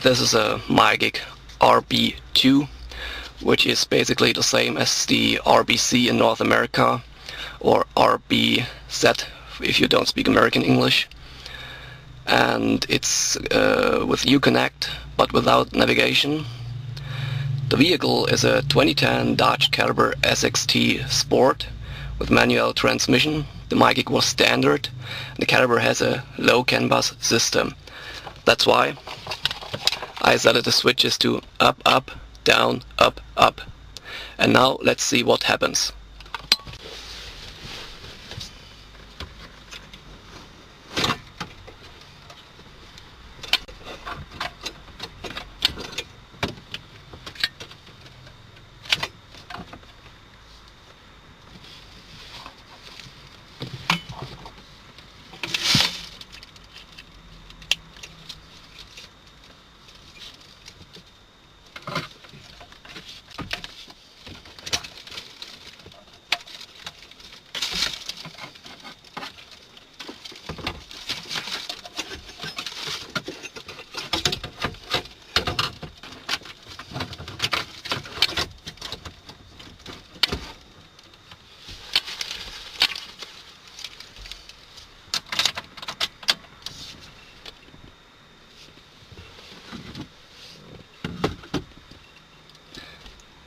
This is a MyGig RB2, which is basically the same as the RBC in North America, or RBZ if you don't speak American English. And it's with Uconnect, but without navigation. The vehicle is a 2010 Dodge Caliber SXT Sport with manual transmission. The MyGig was standard, and the Caliber has a low CAN bus system. That's why I set the switches to up, up, down, up, up. And now let's see what happens.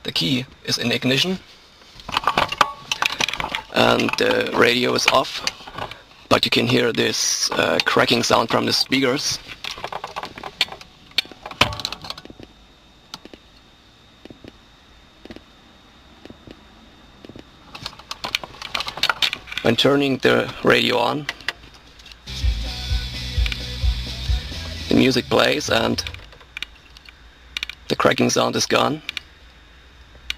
The key is in ignition and the radio is off, but you can hear this cracking sound from the speakers. When turning the radio on, the music plays and the cracking sound is gone.